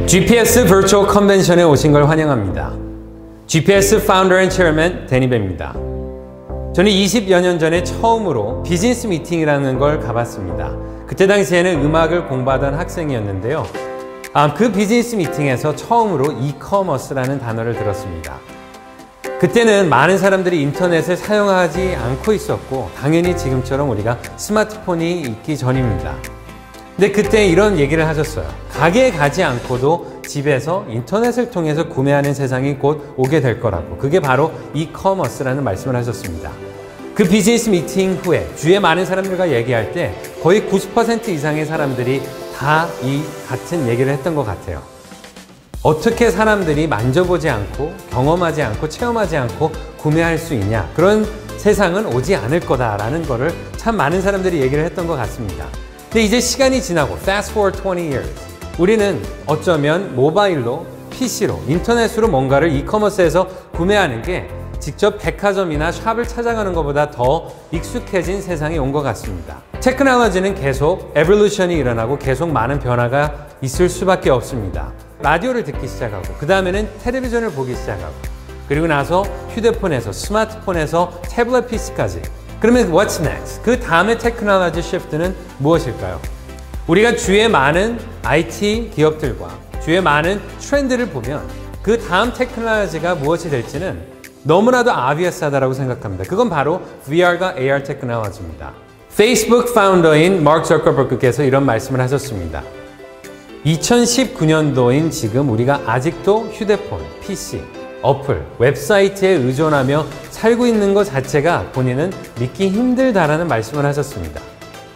GPS Virtual Convention에 오신 걸 환영합니다. GPS Founder and Chairman 데니베입니다. 저는 20여 년 전에 처음으로 비즈니스 미팅이라는 걸 가봤습니다. 그때 당시에는 음악을 공부하던 학생이었는데요. 그 비즈니스 미팅에서 처음으로 이커머스라는 단어를 들었습니다. 그때는 많은 사람들이 인터넷을 사용하지 않고 있었고 당연히 지금처럼 우리가 스마트폰이 있기 전입니다. 근데 그때 이런 얘기를 하셨어요. 가게에 가지 않고도 집에서 인터넷을 통해서 구매하는 세상이 곧 오게 될 거라고. 그게 바로 이커머스라는 말씀을 하셨습니다. 그 비즈니스 미팅 후에 주위에 많은 사람들과 얘기할 때 거의 90% 이상의 사람들이 다 이 같은 얘기를 했던 것 같아요. 어떻게 사람들이 만져보지 않고 경험하지 않고 체험하지 않고 구매할 수 있냐. 그런 세상은 오지 않을 거다라는 거를 참 많은 사람들이 얘기를 했던 것 같습니다. 근데 이제 시간이 지나고 fast forward 20 years 우리는 어쩌면 모바일로 PC로 인터넷으로 뭔가를 이커머스에서 구매하는 게 직접 백화점이나 샵을 찾아가는 것보다 더 익숙해진 세상이 온 것 같습니다. 테크놀로지는 계속 에볼루션이 일어나고 계속 많은 변화가 있을 수밖에 없습니다. 라디오를 듣기 시작하고 그 다음에는 텔레비전을 보기 시작하고 그리고 나서 휴대폰에서 스마트폰에서 태블릿 PC까지. 그러면 what's next? 그 다음에 테크놀로지 시프트는 무엇일까요? 우리가 주위의 많은 IT 기업들과 주위의 많은 트렌드를 보면 그 다음 테크놀로지가 무엇이 될지는 너무나도 obvious하다고 생각합니다. 그건 바로 VR과 AR 테크놀로지입니다. 페이스북 파운더인 마크 저커버그께서 이런 말씀을 하셨습니다. 2019년도인 지금 우리가 아직도 휴대폰, PC, 어플, 웹사이트에 의존하며 살고 있는 것 자체가 본인은 믿기 힘들다라는 말씀을 하셨습니다.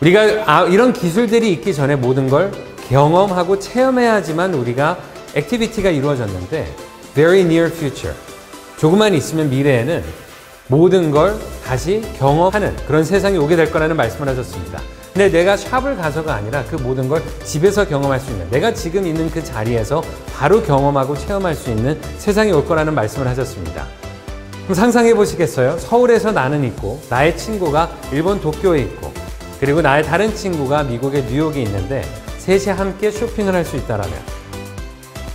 우리가 이런 기술들이 있기 전에 모든 걸 경험하고 체험해야지만 우리가 액티비티가 이루어졌는데 very near future, 조금만 있으면 미래에는 모든 걸 다시 경험하는 그런 세상이 오게 될 거라는 말씀을 하셨습니다. 근데 내가 샵을 가서가 아니라 그 모든 걸 집에서 경험할 수 있는, 내가 지금 있는 그 자리에서 바로 경험하고 체험할 수 있는 세상이 올 거라는 말씀을 하셨습니다. 그럼 상상해 보시겠어요? 서울에서 나는 있고 나의 친구가 일본 도쿄에 있고 그리고 나의 다른 친구가 미국의 뉴욕에 있는데 셋이 함께 쇼핑을 할 수 있다라면,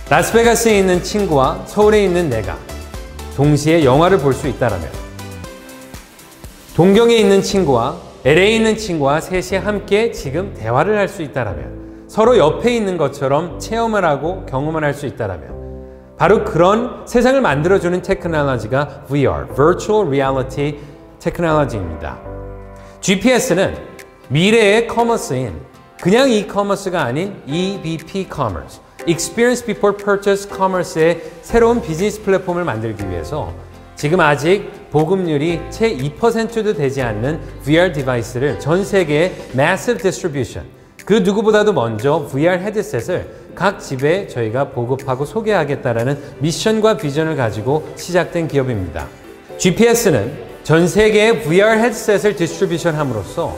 라스베가스에 있는 친구와 서울에 있는 내가 동시에 영화를 볼 수 있다라면, 동경에 있는 친구와 LA에 있는 친구와 셋이 함께 지금 대화를 할 수 있다라면, 서로 옆에 있는 것처럼 체험을 하고 경험을 할 수 있다라면, 바로 그런 세상을 만들어주는 테크놀로지가 VR, Virtual Reality 테크놀로지입니다. GPS는 미래의 커머스인 그냥 이커머스가 아닌 EBP Commerce, Experience Before Purchase Commerce의 새로운 비즈니스 플랫폼을 만들기 위해서 지금 아직 보급률이 채 2%도 되지 않는 VR 디바이스를 전 세계에 Massive Distribution, 그 누구보다도 먼저 VR 헤드셋을 각 집에 저희가 보급하고 소개하겠다라는 미션과 비전을 가지고 시작된 기업입니다. GPS는 전 세계에 VR 헤드셋을 디스트리뷰션 함으로써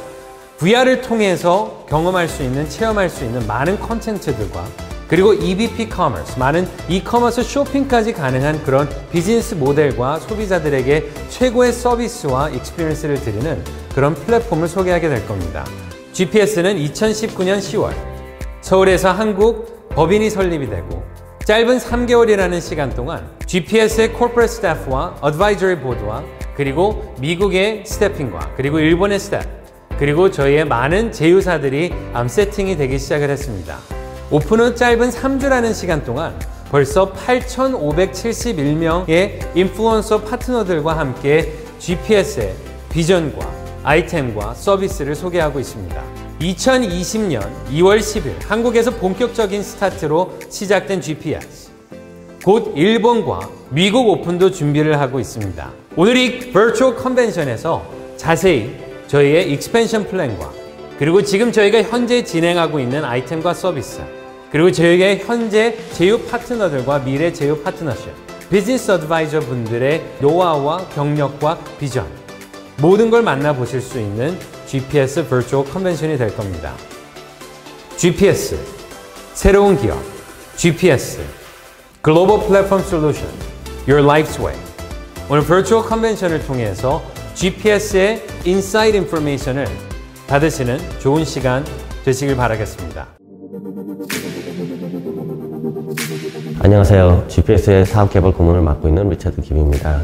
VR을 통해서 경험할 수 있는, 체험할 수 있는 많은 콘텐츠들과 그리고 EBP 커머스, 많은 이커머스 쇼핑까지 가능한 그런 비즈니스 모델과 소비자들에게 최고의 서비스와 익스피리언스를 드리는 그런 플랫폼을 소개하게 될 겁니다. GPS는 2019년 10월 서울에서 한국 법인이 설립이 되고 짧은 3개월이라는 시간 동안 GPS의 코퍼레이트 스태프와 어드바이저리 보드와 그리고 미국의 스태핑과 그리고 일본의 스태프 그리고 저희의 많은 제휴사들이 세팅이 되기 시작을 했습니다. 오픈 후 짧은 3주라는 시간 동안 벌써 8,571명의 인플루언서 파트너들과 함께 GPS의 비전과 아이템과 서비스를 소개하고 있습니다. 2020년 2월 10일 한국에서 본격적인 스타트로 시작된 GPS. 곧 일본과 미국 오픈도 준비를 하고 있습니다. 오늘 이 버추얼 컨벤션에서 자세히 저희의 익스펜션 플랜과 그리고 지금 저희가 현재 진행하고 있는 아이템과 서비스 그리고 저희의 현재 제휴 파트너들과 미래 제휴 파트너십, 비즈니스 어드바이저 분들의 노하우와 경력과 비전 모든 걸 만나보실 수 있는 GPS 버추얼 컨벤션이 될 겁니다. GPS, 새로운 기업, GPS, 글로벌 플랫폼 솔루션, Your Life's Way. 오늘 버추얼 컨벤션을 통해서 GPS의 인사이드 인포메이션을 받으시는 좋은 시간 되시길 바라겠습니다. 안녕하세요. GPS의 사업개발 고문을 맡고 있는 리처드 김입니다.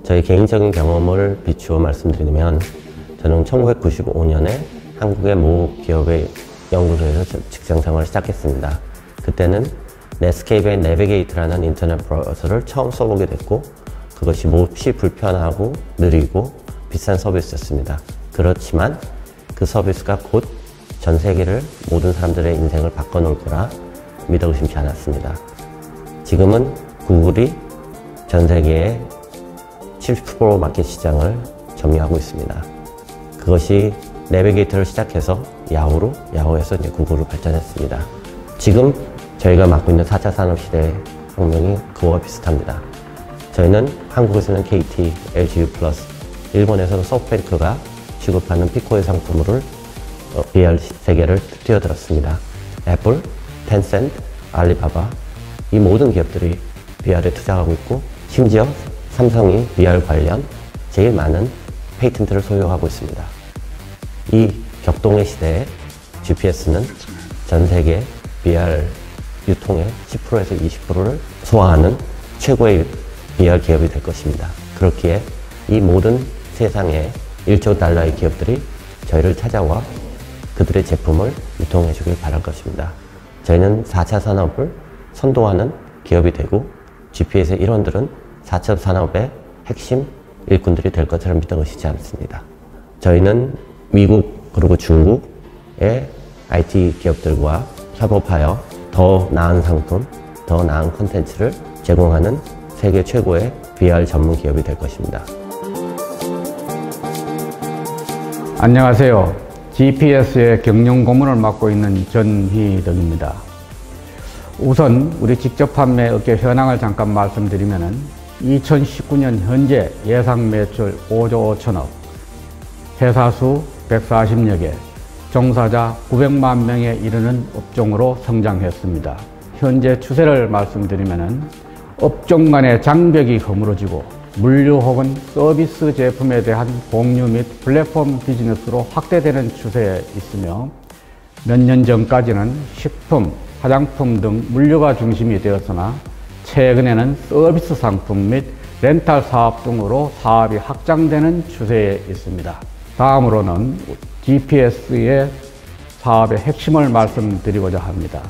저희 개인적인 경험을 비추어 말씀드리면 저는 1995년에 한국의 모 기업의 연구소에서 직장생활을 시작했습니다. 그때는 넷스케이프의 내비게이트라는 인터넷 브라우저를 처음 써보게 됐고 그것이 몹시 불편하고 느리고 비싼 서비스였습니다. 그렇지만 그 서비스가 곧 전 세계를 모든 사람들의 인생을 바꿔놓을 거라 믿어 의심치 않았습니다. 지금은 구글이 전 세계의 70% 마켓 시장을 점유하고 있습니다. 그것이 내비게이터를 시작해서 야후로, 야후에서 이제 구글로 발전했습니다. 지금 저희가 맡고 있는 4차 산업시대의 혁명이 그거와 비슷합니다. 저희는 한국에서는 KT, LGU+, 일본에서는 소프트뱅크가 취급하는 피코의 상품을 VR 세계를 뛰어들었습니다. 애플, 텐센트, 알리바바 이 모든 기업들이 VR에 투자하고 있고 심지어 삼성이 VR 관련 제일 많은 페이턴트를 소유하고 있습니다. 이 격동의 시대에 GPS는 전 세계 VR 유통의 10%에서 20%를 소화하는 최고의 VR 기업이 될 것입니다. 그렇기에 이 모든 세상의 1조 달러의 기업들이 저희를 찾아와 그들의 제품을 유통해 주길 바랄 것입니다. 저희는 4차 산업을 선도하는 기업이 되고 GPS의 일원들은 4차 산업의 핵심 일꾼들이 될 것처럼 믿어 의심치 않습니다. 저희는 미국 그리고 중국의 IT 기업들과 협업하여 더 나은 상품, 더 나은 콘텐츠를 제공하는 세계 최고의 VR 전문 기업이 될 것입니다. 안녕하세요. GPS의 경영 고문을 맡고 있는 전희덕입니다. 우선 우리 직접 판매 업계 현황을 잠깐 말씀드리면 2019년 현재 예상 매출 5조 5천억, 회사 수 140여 개, 종사자 900만 명에 이르는 업종으로 성장했습니다. 현재 추세를 말씀드리면 업종 간의 장벽이 허물어지고 물류 혹은 서비스 제품에 대한 공유 및 플랫폼 비즈니스로 확대되는 추세에 있으며 몇 년 전까지는 식품, 화장품 등 물류가 중심이 되었으나 최근에는 서비스 상품 및 렌탈 사업 등으로 사업이 확장되는 추세에 있습니다. 다음으로는 GPS의 사업의 핵심을 말씀드리고자 합니다.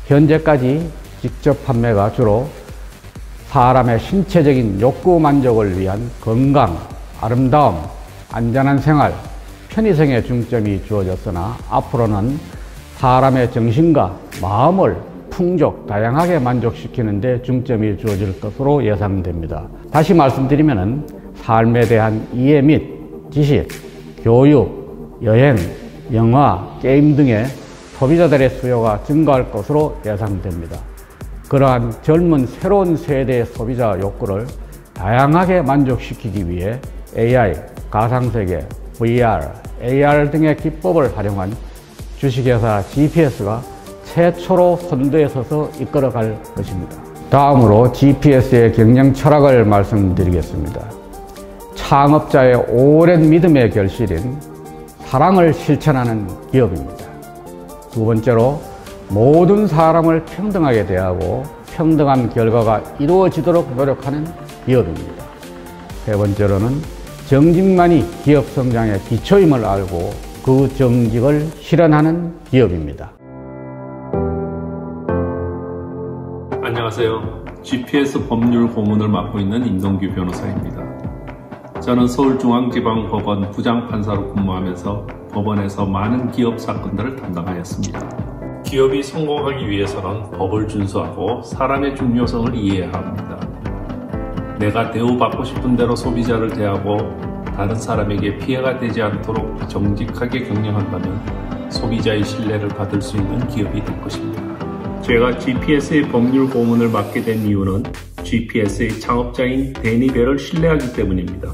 현재까지 직접 판매가 주로 사람의 신체적인 욕구 만족을 위한 건강, 아름다움, 안전한 생활, 편의성에 중점이 주어졌으나 앞으로는 사람의 정신과 마음을 풍족, 다양하게 만족시키는 데 중점이 주어질 것으로 예상됩니다. 다시 말씀드리면 삶에 대한 이해 및 지식, 교육, 여행, 영화, 게임 등의 소비자들의 수요가 증가할 것으로 예상됩니다. 그러한 젊은 새로운 세대의 소비자 욕구를 다양하게 만족시키기 위해 AI, 가상세계, VR, AR 등의 기법을 활용한 주식회사 GPS가 최초로 선두에 서서 이끌어갈 것입니다. 다음으로 GPS의 경영 철학을 말씀드리겠습니다. 창업자의 오랜 믿음의 결실인 사랑을 실천하는 기업입니다. 두 번째로 모든 사람을 평등하게 대하고 평등한 결과가 이루어지도록 노력하는 기업입니다. 세 번째로는 정직만이 기업 성장의 기초임을 알고 그 정직을 실현하는 기업입니다. 안녕하세요. GPS 법률 고문을 맡고 있는 임동규 변호사입니다. 저는 서울중앙지방법원 부장판사로 근무하면서 법원에서 많은 기업 사건들을 담당하였습니다. 기업이 성공하기 위해서는 법을 준수하고 사람의 중요성을 이해해야 합니다. 내가 대우받고 싶은 대로 소비자를 대하고 다른 사람에게 피해가 되지 않도록 정직하게 경영한다면 소비자의 신뢰를 받을 수 있는 기업이 될 것입니다. 제가 GPS의 법률 고문을 맡게 된 이유는 GPS의 창업자인 데니 벨을 신뢰하기 때문입니다.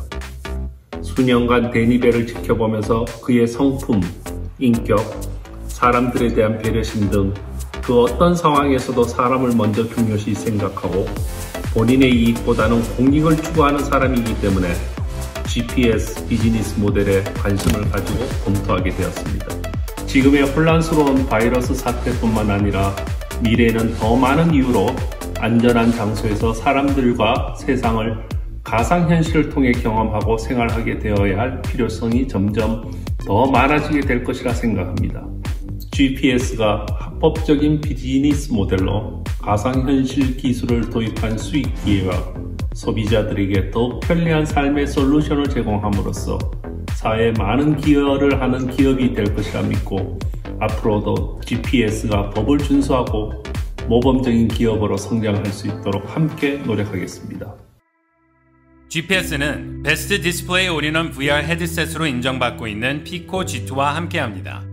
수년간 데니 벨을 지켜보면서 그의 성품, 인격, 사람들에 대한 배려심 등 그 어떤 상황에서도 사람을 먼저 중요시 생각하고 본인의 이익보다는 공익을 추구하는 사람이기 때문에 GPS 비즈니스 모델에 관심을 가지고 검토하게 되었습니다. 지금의 혼란스러운 바이러스 사태뿐만 아니라 미래에는 더 많은 이유로 안전한 장소에서 사람들과 세상을 가상현실을 통해 경험하고 생활하게 되어야 할 필요성이 점점 더 많아지게 될 것이라 생각합니다. GPS가 합법적인 비즈니스 모델로 가상현실 기술을 도입한 수익 기회와 소비자들에게 더욱 편리한 삶의 솔루션을 제공함으로써 사회에 많은 기여를 하는 기업이 될 것이라 믿고 앞으로도 GPS가 법을 준수하고 모범적인 기업으로 성장할 수 있도록 함께 노력하겠습니다. GPS는 베스트 디스플레이 올인원 VR 헤드셋으로 인정받고 있는 피코 G2와 함께합니다.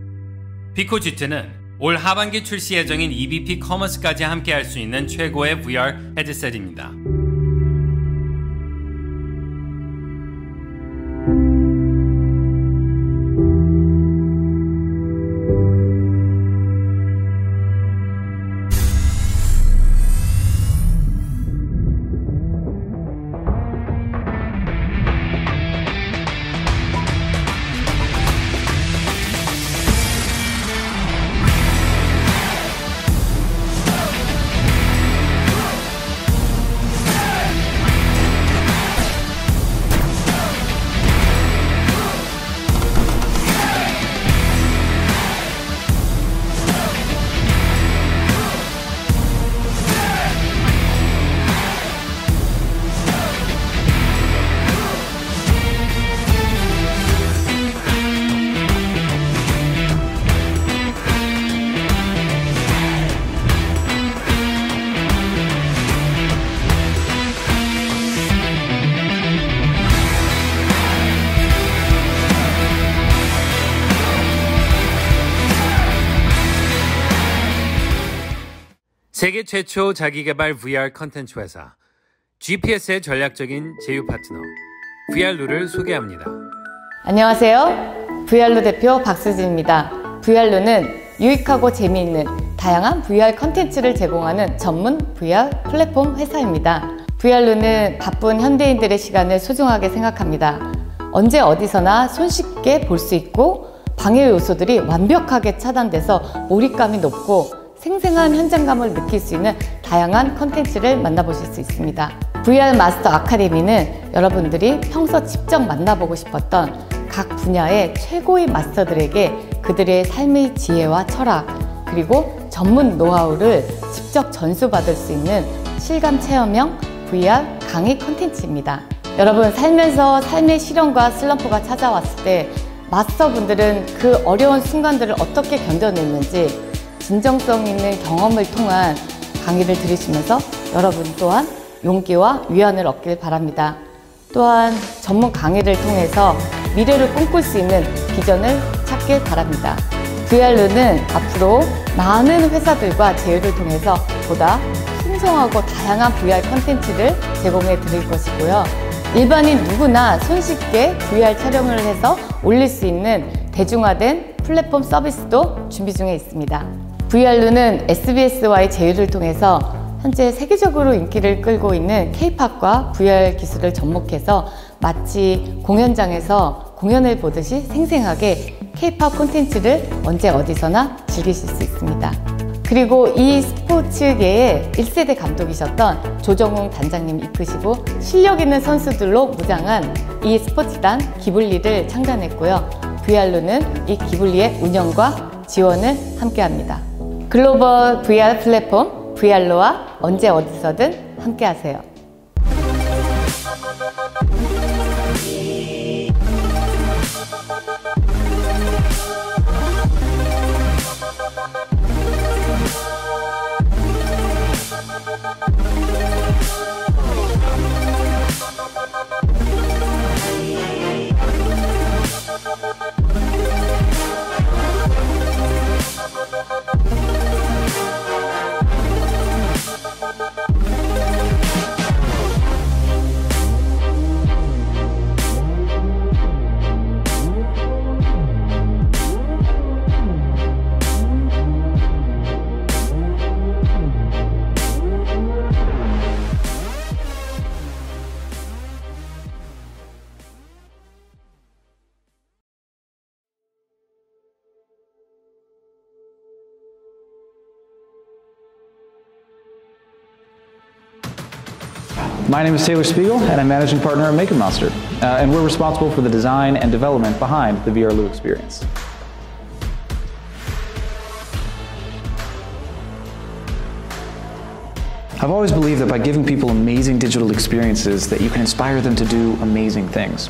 피코 G2는 올 하반기 출시 예정인 EVP 커머스까지 함께할 수 있는 최고의 VR 헤드셋입니다. 세계 최초 자기개발 VR 컨텐츠 회사 GPS의 전략적인 제휴 파트너 VR루를 소개합니다. 안녕하세요. VR루 대표 박수진입니다. VR루는 유익하고 재미있는 다양한 VR 컨텐츠를 제공하는 전문 VR 플랫폼 회사입니다. VR루는 바쁜 현대인들의 시간을 소중하게 생각합니다. 언제 어디서나 손쉽게 볼 수 있고 방해 요소들이 완벽하게 차단돼서 몰입감이 높고 생생한 현장감을 느낄 수 있는 다양한 컨텐츠를 만나보실 수 있습니다. VR 마스터 아카데미는 여러분들이 평소 직접 만나보고 싶었던 각 분야의 최고의 마스터들에게 그들의 삶의 지혜와 철학 그리고 전문 노하우를 직접 전수받을 수 있는 실감 체험형 VR 강의 컨텐츠입니다. 여러분, 살면서 삶의 시련과 슬럼프가 찾아왔을 때 마스터분들은 그 어려운 순간들을 어떻게 견뎌냈는지 진정성 있는 경험을 통한 강의를 들으시면서 여러분 또한 용기와 위안을 얻길 바랍니다. 또한 전문 강의를 통해서 미래를 꿈꿀 수 있는 비전을 찾길 바랍니다. VR루는 앞으로 많은 회사들과 제휴를 통해서 보다 풍성하고 다양한 VR 컨텐츠를 제공해 드릴 것이고요. 일반인 누구나 손쉽게 VR 촬영을 해서 올릴 수 있는 대중화된 플랫폼 서비스도 준비 중에 있습니다. VR루는 SBS와의 제휴를 통해서 현재 세계적으로 인기를 끌고 있는 K-팝과 VR 기술을 접목해서 마치 공연장에서 공연을 보듯이 생생하게 K-팝 콘텐츠를 언제 어디서나 즐기실 수 있습니다. 그리고 이 스포츠계의 1세대 감독이셨던 조정웅 단장님 이끄시고 실력 있는 선수들로 무장한 이 스포츠단 기블리를 창단했고요. VR루는 이 기블리의 운영과 지원을 함께합니다. 글로벌 VR 플랫폼 VR루와 언제 어디서든 함께하세요. My name is Taylor Spiegel, and I'm managing partner at MakerMonster, and we're responsible for the design and development behind the VRLU experience. I've always believed that by giving people amazing digital experiences that you can inspire them to do amazing things.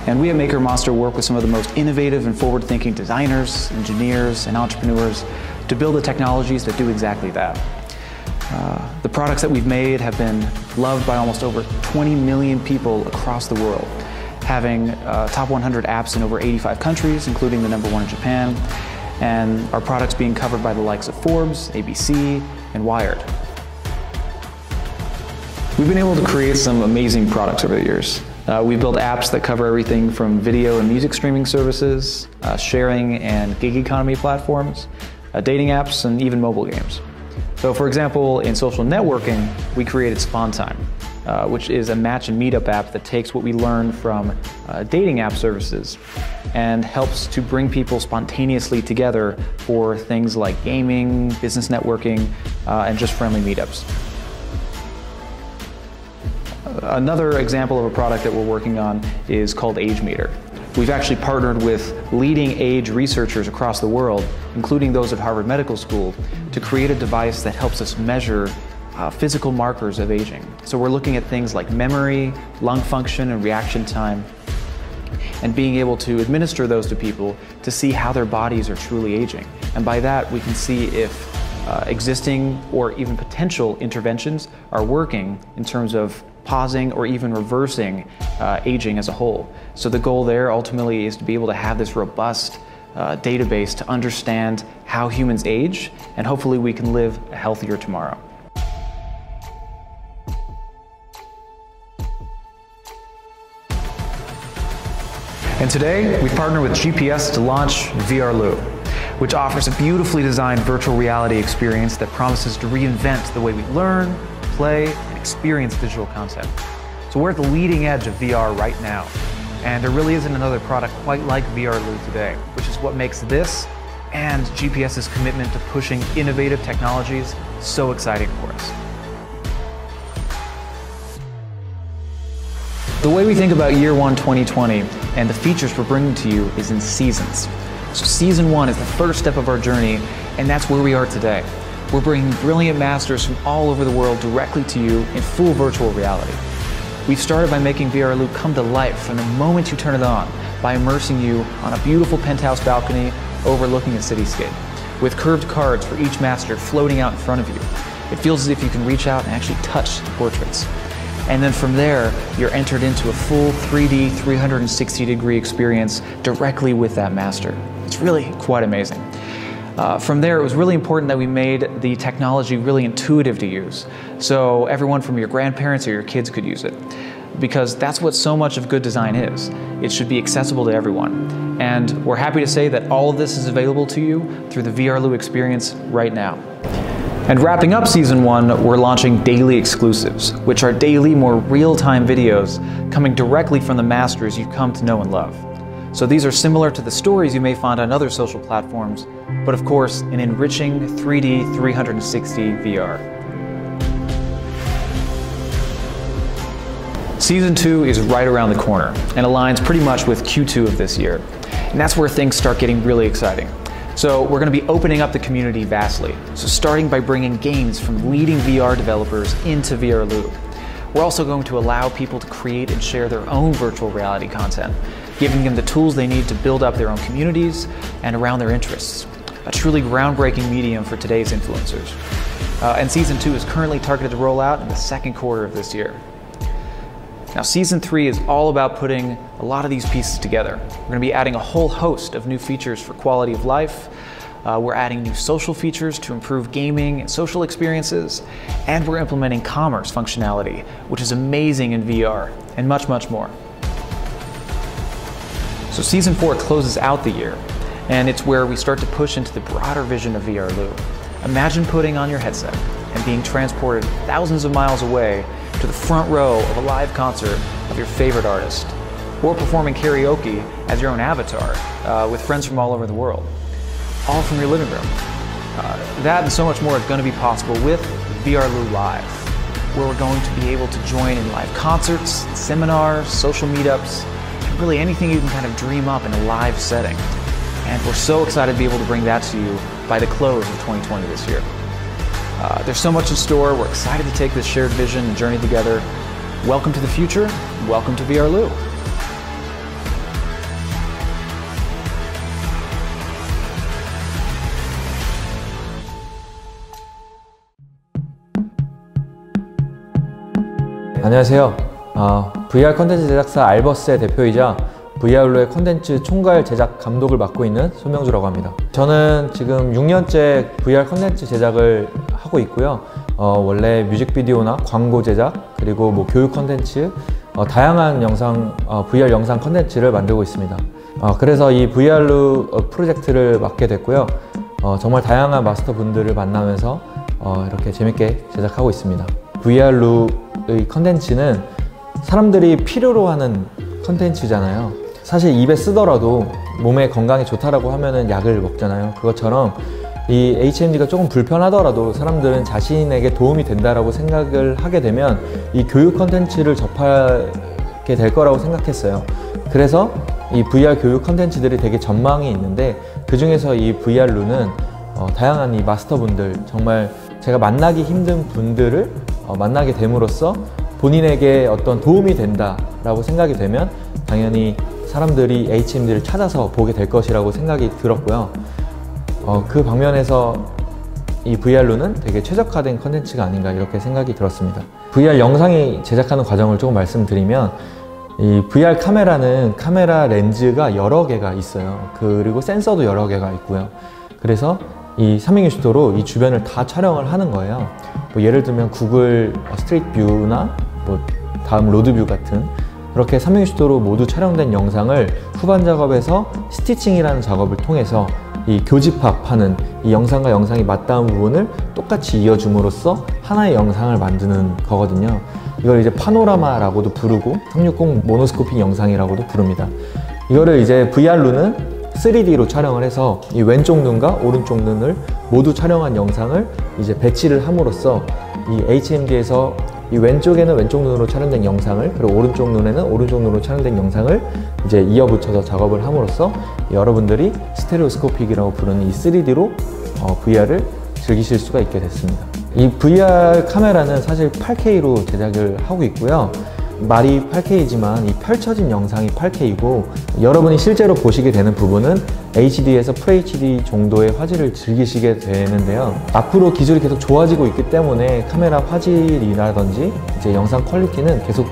And we at MakerMonster work with some of the most innovative and forward-thinking designers, engineers, and entrepreneurs to build the technologies that do exactly that. The products that we've made have been loved by almost over 20 million people across the world, having top 100 apps in over 85 countries, including the #1 in Japan, and our products being covered by the likes of Forbes, ABC, and Wired. We've been able to create some amazing products over the years. We build apps that cover everything from video and music streaming services, sharing and gig economy platforms, dating apps, and even mobile games. So for example, in social networking, we created SpawnTime, which is a match and meetup app that takes what we learned from dating app services and helps to bring people spontaneously together for things like gaming, business networking, and just friendly meetups. Another example of a product that we're working on is called AgeMeter. We've actually partnered with leading age researchers across the world, including those at Harvard Medical School, to create a device that helps us measure physical markers of aging. So we're looking at things like memory, lung function, and reaction time, and being able to administer those to people to see how their bodies are truly aging. And by that, we can see if existing or even potential interventions are working in terms of pausing or even reversing aging as a whole. So the goal there ultimately is to be able to have this robust database to understand how humans age, and hopefully we can live a healthier tomorrow. And today, we partner with GPS to launch VRLU, which offers a beautifully designed virtual reality experience that promises to reinvent the way we learn, play, and experience digital content. So we're at the leading edge of VR right now, and there really isn't another product quite like VRLU today, which is what makes this and GPS's commitment to pushing innovative technologies so exciting for us. The way we think about year one 2020 and the features we're bringing to you is in seasons. So season 1 is the first step of our journey, and that's where we are today. We're bringing brilliant masters from all over the world directly to you in full virtual reality. We've started by making VRLU come to life from the moment you turn it on by immersing you on a beautiful penthouse balcony overlooking a cityscape, with curved cards for each master floating out in front of you. It feels as if you can reach out and actually touch the portraits. And then from there, you're entered into a full 3D 360-degree experience directly with that master. It's really quite amazing. From there, it was really important that we made the technology really intuitive to use, so everyone from your grandparents or your kids could use it, because that's what so much of good design is. It should be accessible to everyone. And we're happy to say that all of this is available to you through the VRLU experience right now. And wrapping up season 1, we're launching daily exclusives, which are daily, more real-time videos coming directly from the masters you've come to know and love. So these are similar to the stories you may find on other social platforms, but of course, an enriching 3D 360 VR. Season 2 is right around the corner and aligns pretty much with Q2 of this year. And that's where things start getting really exciting. So we're going to be opening up the community vastly. So starting by bringing games from leading VR developers into VRLU. We're also going to allow people to create and share their own virtual reality content, giving them the tools they need to build up their own communities and around their interests. A truly groundbreaking medium for today's influencers. And Season 2 is currently targeted to roll out in the second quarter of this year. Now, Season 3 is all about putting a lot of these pieces together. We're going to be adding a whole host of new features for quality of life. We're adding new social features to improve gaming and social experiences. And we're implementing commerce functionality, which is amazing in VR, and much, much more. So Season 4 closes out the year, and it's where we start to push into the broader vision of VRLU. Imagine putting on your headset and being transported thousands of miles away to the front row of a live concert of your favorite artist, or performing karaoke as your own avatar with friends from all over the world, all from your living room. That and so much more is going to be possible with VRLU Live. where we're going to be able to join in live concerts, seminars, social meetups, and really anything you can kind of dream up in a live setting. And we're so excited to be able to bring that to you by the close of 2020 this year. There's so much in store. We're excited to take this shared vision and journey together. Welcome to the future. Welcome to VRLU. 안녕하세요. VR 컨텐츠 제작사 알버스의 대표이자 VRLU의 컨텐츠 총괄 제작 감독을 맡고 있는 손명주라고 합니다. 저는 지금 6년째 VR 컨텐츠 제작을 하고 있고요. 원래 뮤직비디오나 광고 제작, 그리고 뭐 교육 컨텐츠, 다양한 VR 영상 컨텐츠를 만들고 있습니다. 그래서 이 VRLU 프로젝트를 맡게 됐고요. 정말 다양한 마스터 분들을 만나면서 이렇게 재밌게 제작하고 있습니다. VRLU의 컨텐츠는 사람들이 필요로 하는 컨텐츠잖아요. 사실 입에 쓰더라도 몸에 건강에 좋다라고 하면은 약을 먹잖아요. 그것처럼 이 HMD가 조금 불편하더라도 사람들은 자신에게 도움이 된다라고 생각을 하게 되면 이 교육 컨텐츠를 접하게 될 거라고 생각했어요. 그래서 이 VR 교육 컨텐츠들이 되게 전망이 있는데, 그 중에서 이 VRLU는 다양한 이 마스터분들, 정말 제가 만나기 힘든 분들을 만나게 됨으로써 본인에게 어떤 도움이 된다라고 생각이 되면 당연히 사람들이 HMD를 찾아서 보게 될 것이라고 생각이 들었고요. 그 방면에서 이 VRLU는 되게 최적화된 컨텐츠가 아닌가 이렇게 생각이 들었습니다. VR 영상이 제작하는 과정을 조금 말씀드리면, 이 VR 카메라는 카메라 렌즈가 여러 개가 있어요. 그리고 센서도 여러 개가 있고요. 그래서 이 360도로 이 주변을 다 촬영을 하는 거예요. 뭐 예를 들면 구글 스트리트 뷰나 뭐 다음 로드 뷰 같은 그렇게 360도로 모두 촬영된 영상을 후반 작업에서 스티칭이라는 작업을 통해서 이 교집합하는, 이 영상과 영상이 맞닿은 부분을 똑같이 이어줌으로써 하나의 영상을 만드는 거거든요. 이걸 이제 파노라마라고도 부르고 360 모노스코핑 영상이라고도 부릅니다. 이거를 이제 VRLU는 3D로 촬영을 해서 이 왼쪽 눈과 오른쪽 눈을 모두 촬영한 영상을 이제 배치를 함으로써 이 HMD에서 이 왼쪽에는 왼쪽 눈으로 촬영된 영상을, 그리고 오른쪽 눈에는 오른쪽 눈으로 촬영된 영상을 이제 이어붙여서 작업을 함으로써 여러분들이 스테레오스코픽이라고 부르는 이 3D로 VR을 즐기실 수가 있게 됐습니다. 이 VR 카메라는 사실 8K로 제작을 하고 있고요. 말이 8K이지만 이 펼쳐진 영상이 8K이고, 여러분이 실제로 보시게 되는 부분은 HD에서 FHD 정도의 화질을 즐기시게 되는데요. 앞으로 기술이 계속 좋아지고 있기 때문에 카메라 화질이라든지 이제 영상 퀄리티는 계속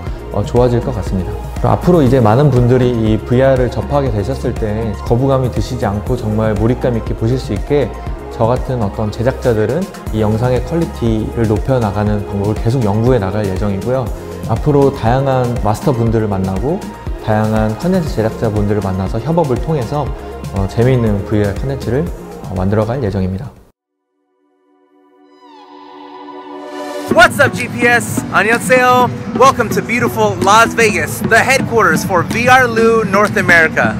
좋아질 것 같습니다. 앞으로 이제 많은 분들이 이 VR을 접하게 되셨을 때 거부감이 드시지 않고 정말 몰입감 있게 보실 수 있게 저 같은 어떤 제작자들은 이 영상의 퀄리티를 높여나가는 방법을 계속 연구해 나갈 예정이고요. 앞으로 다양한 마스터 분들을 만나고 다양한 컨텐츠 제작자 분들을 만나서 협업을 통해서 재미있는 VR 컨텐츠를 만들어갈 예정입니다. What's up, GPS? 안녕하세요. Welcome to beautiful Las Vegas, the headquarters for VRLU North America.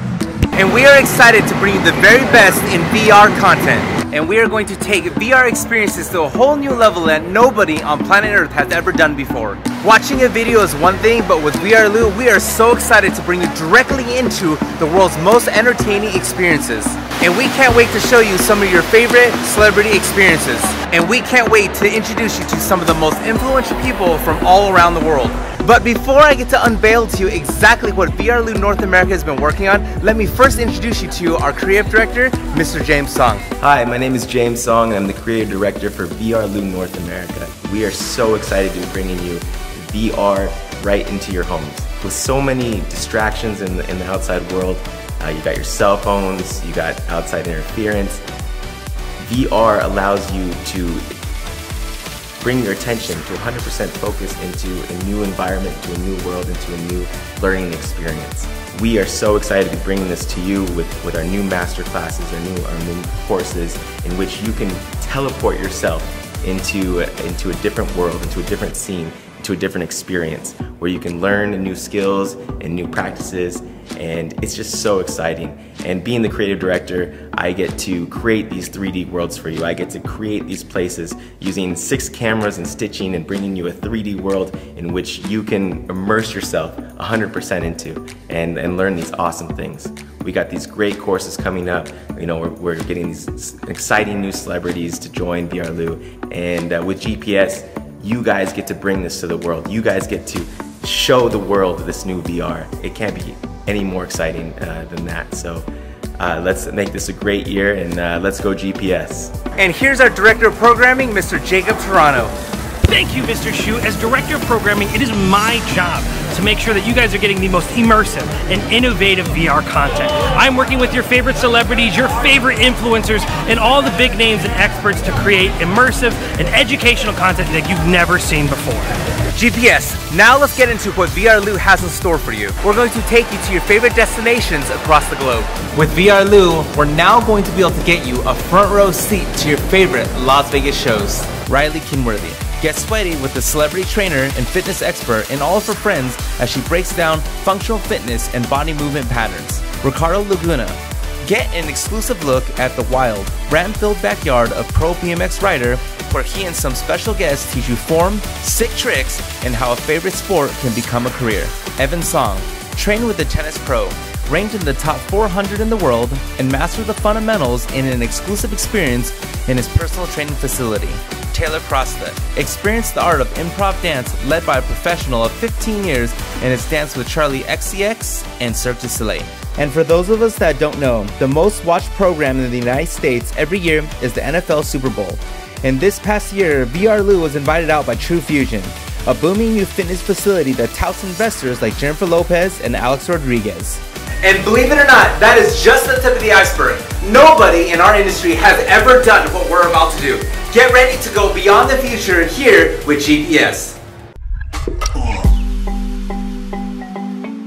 And we are excited to bring you the very best in VR content. And we are going to take VR experiences to a whole new level that nobody on planet Earth has ever done before. Watching a video is one thing, but with VRLU, we are so excited to bring you directly into the world's most entertaining experiences. And we can't wait to show you some of your favorite celebrity experiences. And we can't wait to introduce you to some of the most influential people from all around the world. But before I get to unveil to you exactly what VRLU North America has been working on, let me first introduce you to our creative director, Mr. James Song. Hi, my name is James Song, and I'm the creative director for VRLU North America. We are so excited to be bringing you VR right into your homes. With so many distractions in the outside world, you got your cell phones, you got outside interference. VR allows you to bring your attention to 100% focus into a new environment, into a new world, into a new learning experience. We are so excited to be bringing this to you with our new master classes, our new courses, in which you can teleport yourself into a different world, into a different scene, into a different experience, where you can learn new skills and new practices and it's just so exciting. And being the creative director, I get to create these 3D worlds for you. I get to create these places using 6 cameras and stitching and bringing you a 3D world in which you can immerse yourself 100% into and learn these awesome things. We got these great courses coming up. You know, we're getting these exciting new celebrities to join VRLU, and with GPS, you guys get to bring this to the world. You guys get to show the world this new VR. It can't be any more exciting than that. So let's make this a great year, and let's go GPS. And here's our Director of Programming, Mr. Jacob Toronto. Thank you, Mr. Shu. As Director of Programming, it is my job to make sure that you guys are getting the most immersive and innovative VR content. I'm working with your favorite celebrities, your favorite influencers, and all the big names and experts to create immersive and educational content that you've never seen before. GPS, now let's get into what VRLU has in store for you. We're going to take you to your favorite destinations across the globe. With VRLU, we're now going to be able to get you a front row seat to your favorite Las Vegas shows. Riley Kinworthy. Get sweaty with the celebrity trainer and fitness expert and all of her friends as she breaks down functional fitness and body movement patterns. Ricardo Laguna. Get an exclusive look at the wild, ram-filled backyard of pro BMX rider, where he and some special guests teach you form, sick tricks, and how a favorite sport can become a career. Evan Song. Train with the tennis pro. Ranked in the top 400 in the world, and master the fundamentals in an exclusive experience in his personal training facility. Taylor Crosta. Experience the art of improv dance led by a professional of 15 years and has danced with Charlie XCX and Cirque du Soleil. And for those of us that don't know, the most watched program in the United States every year is the NFL Super Bowl. And this past year, VRLU was invited out by True Fusion, a booming new fitness facility that touts investors like Jennifer Lopez and Alex Rodriguez. And believe it or not, that is just the tip of the iceberg. Nobody in our industry has ever done what we're about to do. Get ready to go beyond the future here with GPS.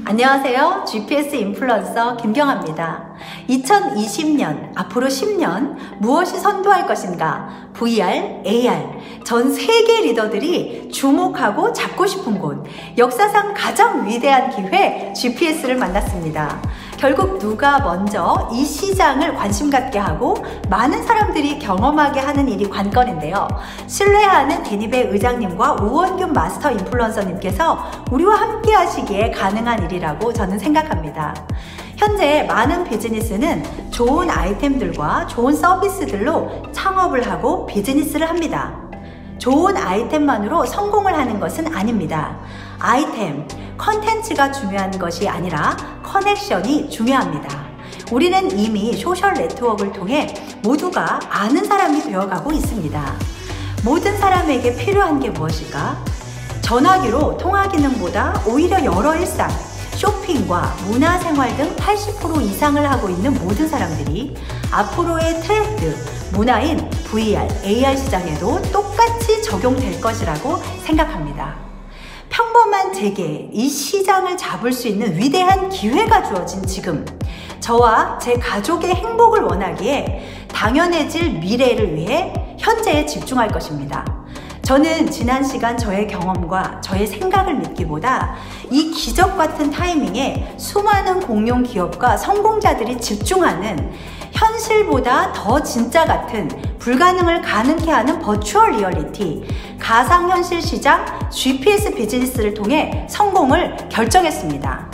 안녕하세요. GPS 인플루언서 김경아입니다. 2020년, 앞으로 10년 무엇이 선도할 것인가? VR, AR, 전 세계 리더들이 주목하고 잡고 싶은 곳, 역사상 가장 위대한 기회, GPS를 만났습니다. 결국 누가 먼저 이 시장을 관심 갖게 하고 많은 사람들이 경험하게 하는 일이 관건인데요. 신뢰하는 데니베 의장님과 우원균 마스터 인플루언서님께서 우리와 함께 하시기에 가능한 일이라고 저는 생각합니다. 현재 많은 비즈니스는 좋은 아이템들과 좋은 서비스들로 창업을 하고 비즈니스를 합니다. 좋은 아이템만으로 성공을 하는 것은 아닙니다. 아이템, 컨텐츠가 중요한 것이 아니라 커넥션이 중요합니다. 우리는 이미 소셜 네트워크를 통해 모두가 아는 사람이 되어가고 있습니다. 모든 사람에게 필요한 게 무엇일까? 전화기로 통화 기능보다 오히려 여러 일상, 쇼핑과 문화생활 등 80% 이상을 하고 있는 모든 사람들이 앞으로의 트렌드, 문화인 VR, AR 시장에도 똑같이 적용될 것이라고 생각합니다. 평범한 제게 이 시장을 잡을 수 있는 위대한 기회가 주어진 지금, 저와 제 가족의 행복을 원하기에 당연해질 미래를 위해 현재에 집중할 것입니다. 저는 지난 시간 저의 경험과 저의 생각을 믿기보다 이 기적 같은 타이밍에 수많은 공룡 기업과 성공자들이 집중하는 현실보다 더 진짜 같은 불가능을 가능케 하는 버추얼 리얼리티, 가상현실 시장 GPS 비즈니스를 통해 성공을 결정했습니다.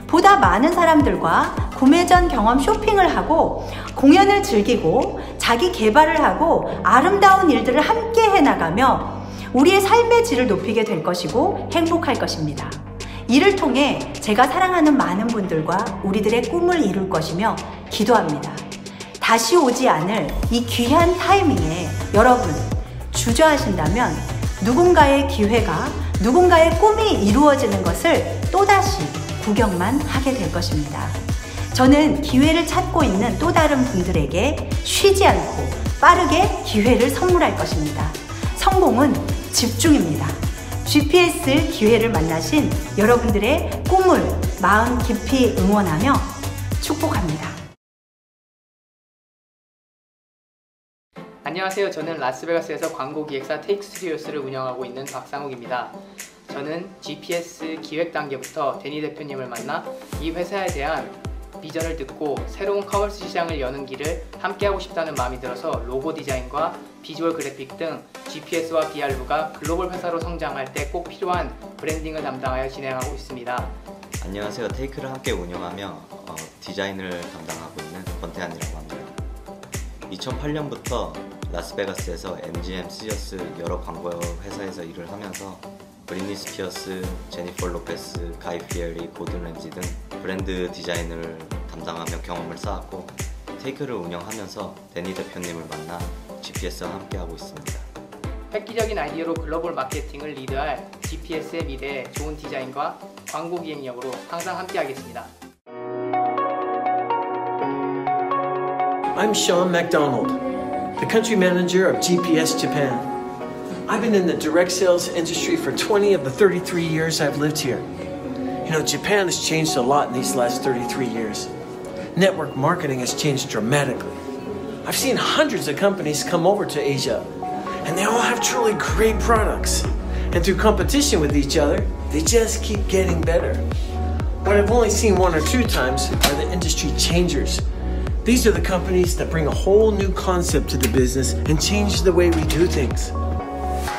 보다 많은 사람들과 구매 전 경험 쇼핑을 하고 공연을 즐기고 자기 개발을 하고 아름다운 일들을 함께 해나가며 우리의 삶의 질을 높이게 될 것이고 행복할 것입니다. 이를 통해 제가 사랑하는 많은 분들과 우리들의 꿈을 이룰 것이며 기도합니다. 다시 오지 않을 이 귀한 타이밍에 여러분 주저하신다면 누군가의 기회가, 누군가의 꿈이 이루어지는 것을 또다시 구경만 하게 될 것입니다. 저는 기회를 찾고 있는 또 다른 분들에게 쉬지 않고 빠르게 기회를 선물할 것입니다. 성공은 집중입니다. GPS 기회를 만나신 여러분들의 꿈을 마음 깊이 응원하며 축복합니다. 안녕하세요. 저는 라스베가스에서 광고기획사 테이크 스튜디오스를 운영하고 있는 박상욱입니다. 저는 GPS 기획 단계부터 데니 대표님을 만나 이 회사에 대한 비전을 듣고 새로운 커머스 시장을 여는 길을 함께하고 싶다는 마음이 들어서 로고 디자인과 비주얼 그래픽 등 GPS와 VR루가 글로벌 회사로 성장할 때 꼭 필요한 브랜딩을 담당하여 진행하고 있습니다. 안녕하세요. 테이크를 함께 운영하며 디자인을 담당하고 있는 권태환이라고 합니다. 2008년부터 라스베가스에서 MGM, 시저스 여러 광고 회사에서 일을 하면서 브리트니 스피어스, 제니퍼 로페스, 가이 피에리, 고든 램지 등 브랜드 디자인을 담당하며 경험을 쌓았고 테이크를 운영하면서 데니 대표님을 만나 GPS와 함께하고 있습니다. 획기적인 아이디어로 글로벌 마케팅을 리드할 GPS의 미래에 좋은 디자인과 광고 기획력으로 항상 함께하겠습니다. I'm Sean MacDonald, the country manager of GPS Japan. I've been in the direct sales industry for 20 of the 33 years I've lived here. You know, Japan has changed a lot in these last 33 years. Network marketing has changed dramatically. I've seen hundreds of companies come over to Asia, and they all have truly great products. And through competition with each other, they just keep getting better. What I've only seen one or two times are the industry changers. These are the companies that bring a whole new concept to the business and change the way we do things.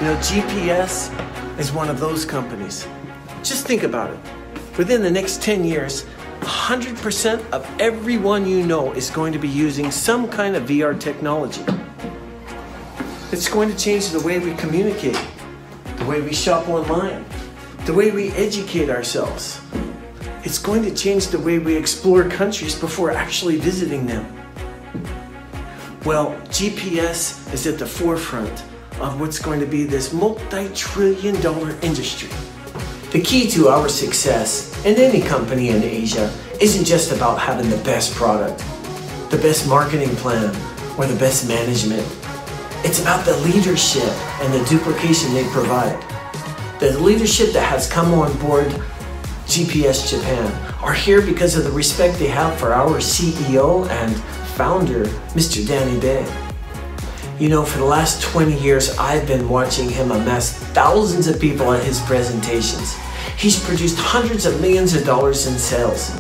You know, GPS is one of those companies. Just think about it. Within the next 10 years, 100% of everyone you know is going to be using some kind of VR technology. It's going to change the way we communicate, the way we shop online, the way we educate ourselves. It's going to change the way we explore countries before actually visiting them. Well, GPS is at the forefront of what's going to be this multi-trillion-dollar industry. The key to our success in any company in Asia isn't just about having the best product, the best marketing plan, or the best management. It's about the leadership and the duplication they provide. The leadership that has come on board GPS Japan are here because of the respect they have for our CEO and founder, Mr. Danny Bay. You know, for the last 20 years, I've been watching him amass thousands of people at his presentations. He's produced hundreds of millions of dollars in sales.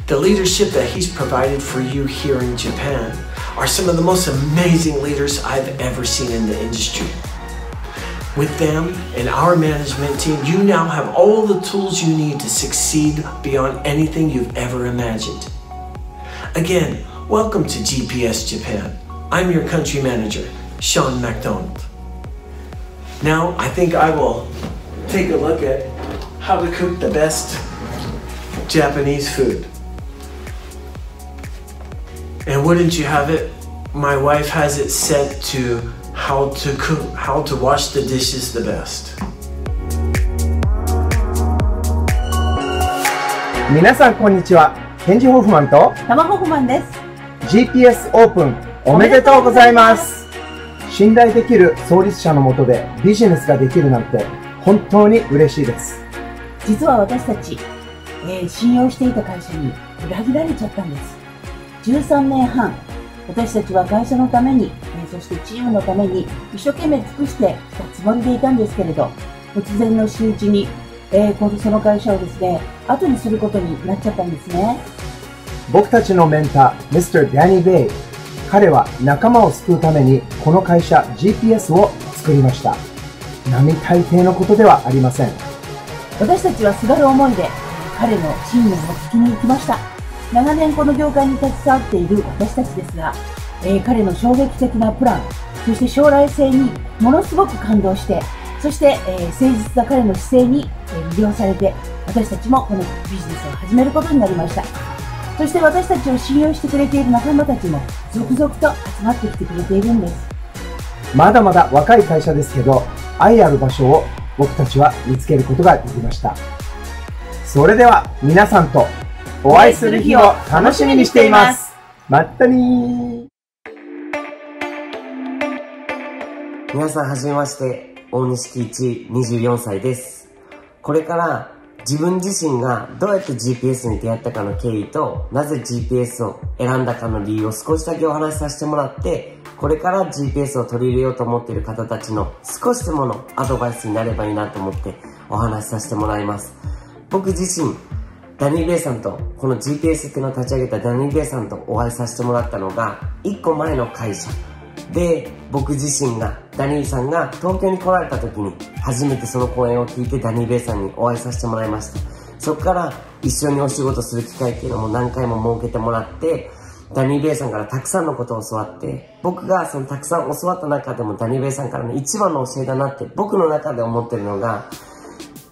The leadership that he's provided for you here in Japan are some of the most amazing leaders I've ever seen in the industry. With them and our management team, you now have all the tools you need to succeed beyond anything you've ever imagined. Again, welcome to GPS Japan. I'm your country manager, Sean MacDonald. Now, I think I will take a look at how to cook the best Japanese food. And wouldn't you have it, my wife has it set to how to wash the dishes the best. 皆さんこんにちは。ケンジ・ホフマンとタマホフマンです。GPS オープンおめでとうございます。信頼できる創立者の下でビジネスができるなんて本当に嬉しいです。実は私たち、信用していた会社に裏切られちゃったんです。13年半、私たちは会社のために、そしてチームのために一生懸命尽くしてきたつもりでいたんですけれど、突然の仕打ちに、その会社をですね、後にすることになっちゃったんですね。僕たちのメンター、Mr. Danny Bay。彼は仲間を救うためにこの会社 GPS を作りました。並大抵のことではありません。私たちはすがる思いで彼の信念を突きに行きました。長年この業界に携わっている私たちですが、彼の衝撃的なプラン、そして将来性にものすごく感動して、そして誠実な彼の姿勢に魅了されて、私たちもこのビジネスを始めることになりました。そして私たちを信用してくれている仲間たちも続々と集まってきてくれているんです。まだまだ若い会社ですけど、愛ある場所を僕たちは見つけることができました。それでは皆さんとお会いする日を楽しみにしています。まったねー。皆さんはじめまして、大西喜一24歳です。これから自分自身がどうやって GPS に出会ったかの経緯と、なぜ GPS を選んだかの理由を少しだけお話しさせてもらって、これから GPS を取り入れようと思っている方たちの少しでものアドバイスになればいいなと思ってお話しさせてもらいます。僕自身、ダニー・ベイさんと、この GPS っていうのを立ち上げたダニー・ベイさんとお会いさせてもらったのが、1個前の会社で、僕自身が、ダニーさんが東京に来られた時に、初めてその講演を聞いてダニー・ベイさんにお会いさせてもらいました。そこから一緒にお仕事する機会っていうのも何回も設けてもらって、ダニー・ベイさんからたくさんのことを教わって、僕がそのたくさん教わった中でもダニー・ベイさんからの一番の教えだなって僕の中で思ってるのが、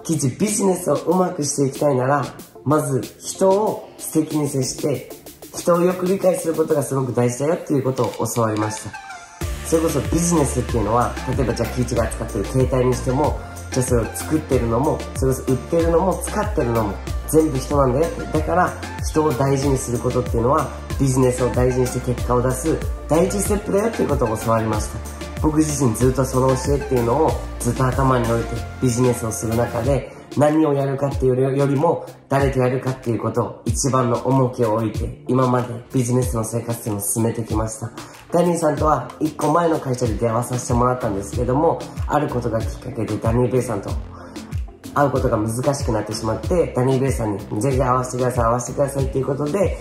ビジネスをうまくしていきたいなら、まず人を素敵に接して、人をよく理解することがすごく大事だよっていうことを教わりました。それこそビジネスっていうのは、例えばじゃあキイチが扱ってる携帯にしても、じゃあそれを作ってるのも、それこそ売ってるのも、使ってるのも、全部人なんだよって。だから人を大事にすることっていうのは、ビジネスを大事にして結果を出す第一ステップだよっていうことを教わりました。僕自身ずっとその教えっていうのをずっと頭に置いてビジネスをする中で、何をやるかっていうよりも誰とやるかっていうことを一番の重きを置いて今までビジネスの生活っていうのを進めてきました。ダニーさんとは1個前の会社で出会わさせてもらったんですけども、あることがきっかけでダニー・ベイさんと会うことが難しくなってしまって、ダニー・ベイさんにぜひ会わせてください、会わせてくださいっていうことで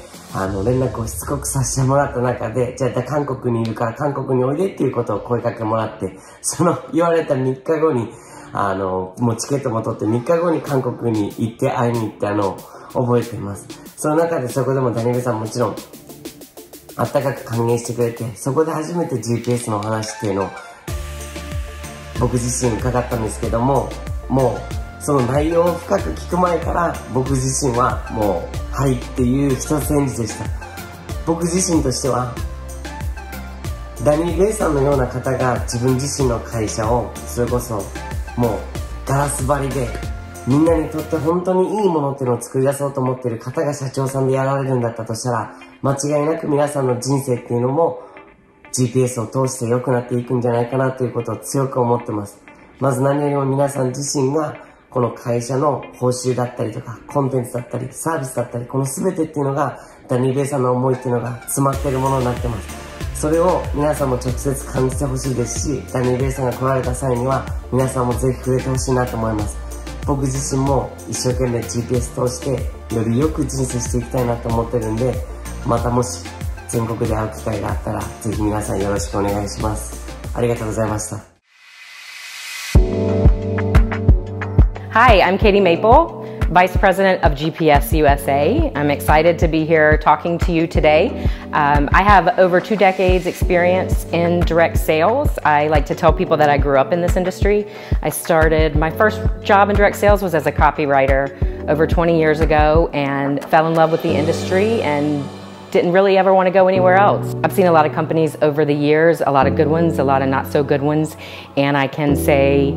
連絡をしつこくさせてもらった中で、じゃあ韓国にいるから韓国においでっていうことを声かけてもらって、その言われた3日後にもうチケットも取って3日後に韓国に行って会いに行ったのを覚えています。その中でそこでもダニー・ベイさんもちろんあったかく歓迎してくれて、そこで初めて GPS の話っていうのを僕自身伺ったんですけども、もうその内容を深く聞く前から僕自身はもうはいっていう一返事でした。僕自身としてはダニー・ベイさんのような方が自分自身の会社をそれこそもうガラス張りでみんなにとって本当にいいものっていうのを作り出そうと思っている方が社長さんでやられるんだったとしたら、間違いなく皆さんの人生っていうのも GPS を通して良くなっていくんじゃないかなということを強く思ってます。まず何よりも皆さん自身がこの会社の報酬だったりとかコンテンツだったりサービスだったり、この全てっていうのがダニー・ベイさんの思いっていうのが詰まっているものになってます。それを皆さんも直接感じてほしいですし、ダニー・ベイさんが来られた際には皆さんもぜひ触れてほしいなと思います。僕自身も一生懸命 GPS 通してよりよく人生していきたいなと思ってるんで、またもし全国で会う機会があったらぜひ皆さんよろしくお願いします。ありがとうございました。Hi, I'm Katie Maple, Vice President of GPS USA. I'm excited to be here talking to you today. I have over 2 decades experience in direct sales. I like to tell people that I grew up in this industry. I started, my first job in direct sales was as a copywriter over 20 years ago and fell in love with the industry and didn't really ever want to go anywhere else. I've seen a lot of companies over the years, a lot of good ones, a lot of not so good ones, and I can say,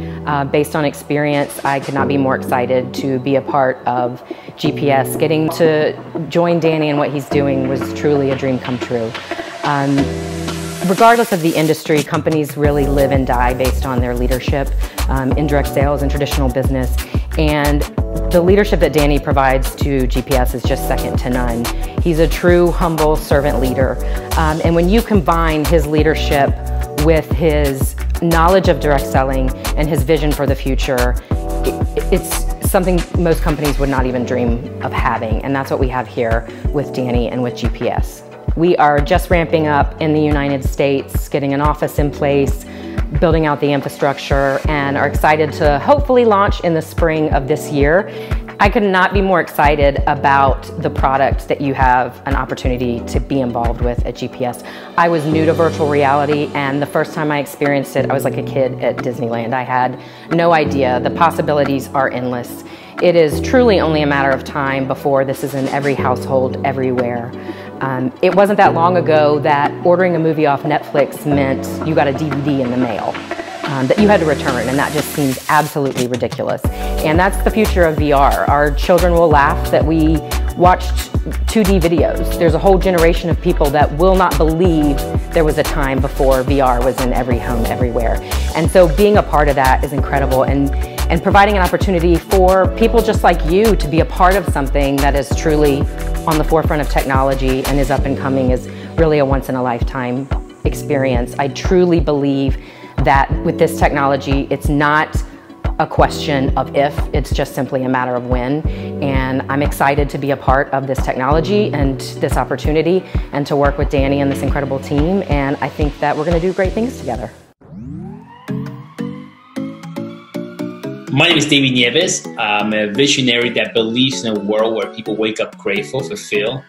based on experience, I could not be more excited to be a part of GPS. Getting to join Danny and what he's doing was truly a dream come true. Regardless of the industry, companies really live and die based on their leadership in direct sales and traditional business. And the leadership that Danny provides to GPS is just second to none. He's a true, humble servant leader. And when you combine his leadership with his knowledge of direct selling and his vision for the future, it's something most companies would not even dream of having. And that's what we have here with Danny and with GPS. We are just ramping up in the United States, getting an office in place, building out the infrastructure, and are excited to hopefully launch in the spring of this year. I could not be more excited about the product that you have an opportunity to be involved with at GPS. I was new to virtual reality, and the first time I experienced it, I was like a kid at Disneyland. I had no idea. The possibilities are endless. It is truly only a matter of time before this is in every household, everywhere. It wasn't that long ago that ordering a movie off Netflix meant you got a DVD in the mail that you had to return, and that just seems absolutely ridiculous. And that's the future of VR. Our children will laugh that we watched 2D videos. There's a whole generation of people that will not believe there was a time before VR was in every home, everywhere. And so being a part of that is incredible, and providing an opportunity for people just like you to be a part of something that is truly on the forefront of technology and is up and coming is really a once-in-a-lifetime experience. I truly believe that with this technology, it's not a question of if, it's just simply a matter of when. And I'm excited to be a part of this technology and this opportunity and to work with Danny and this incredible team. And I think that we're going to do great things together. My name is David Nieves. I'm a visionary that believes in a world where people wake up grateful, fulfilled,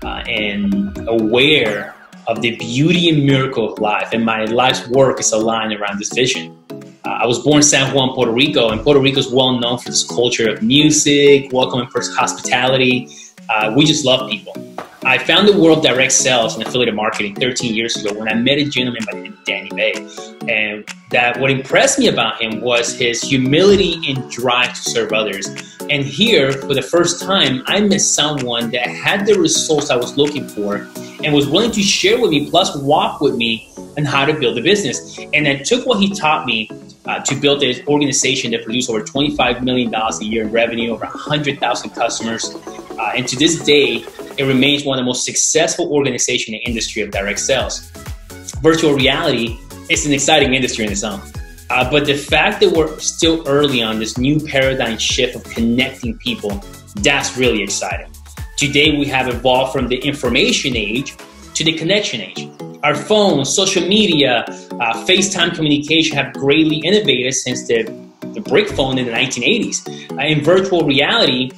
and aware of the beauty and miracle of life. And my life's work is aligned around this vision. I was born in San Juan, Puerto Rico, and Puerto Rico is well known for this culture of music, welcoming hospitality. We just love people. I founded World Direct Sales and affiliate marketing 13 years ago when I met a gentleman by the name of Danny Bay. And that what impressed me about him was his humility and drive to serve others. And here, for the first time, I met someone that had the results I was looking for and was willing to share with me, plus walk with me on how to build a business. And I took what he taught me to build an organization that produced over $25 million a year in revenue, over 100,000 customers. And to this day, it remains one of the most successful organizations in the industry of direct sales. Virtual reality is an exciting industry in its own. But the fact that we're still early on this new paradigm shift of connecting people, that's really exciting. Today, we have evolved from the information age to the connection age. Our phones, social media, FaceTime communication have greatly innovated since the brick phone in the 1980s. In virtual reality,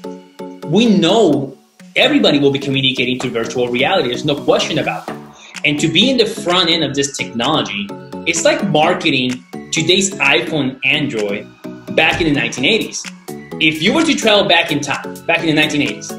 we know everybody will be communicating through virtual reality. There's no question about that. And to be in the front end of this technology, it's like marketing today's iPhone and Android back in the 1980s. If you were to travel back in time, back in the 1980s,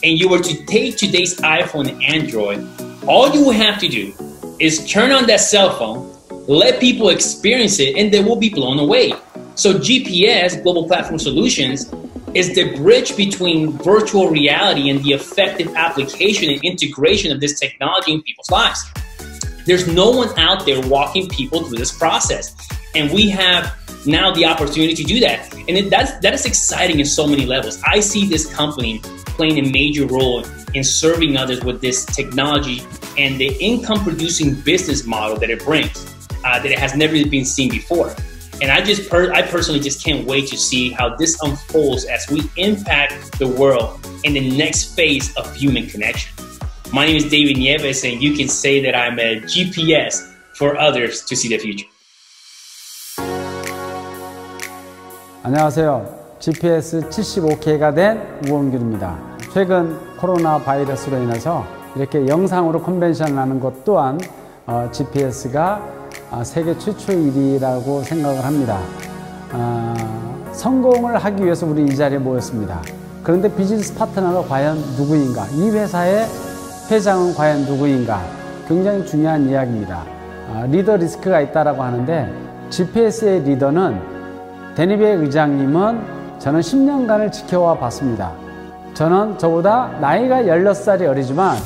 and you were to take today's iPhone and Android, all you will have to do is turn on that cell phone, let people experience it, and they will be blown away. So GPS, Global Platform Solutions, is the bridge between virtual reality and the effective application and integration of this technology in people's lives. There's no one out there walking people through this process. And we have now the opportunity to do that. And that is exciting in so many levels. I see this company playing a major role in serving others with this technology and the income producing business model that it brings, that it has never been seen before. And I personally just can't wait to see how this unfolds as we impact the world in the next phase of human connection. My name is David Nieves, and you can say that I'm a GPS for others to see the future. 안녕하세요. GPS 75K가 된 우원균입니다. 최근 코로나 바이러스로 인해서 이렇게 영상으로 컨벤션을 하는 것 또한 GPS가 세계 최초의 일이라고 생각을 합니다. 성공을 하기 위해서 우리 이 자리에 모였습니다. 그런데 비즈니스 파트너가 과연 누구인가? 이 회사의 회장은 과연 누구인가? 굉장히 중요한 이야기입니다. 리더 리스크가 있다고 하는데 GPS의 리더는 데니베 의장님은 저는 10년간을 지켜와 봤습니다. 저는 저보다 나이가 16살이 어리지만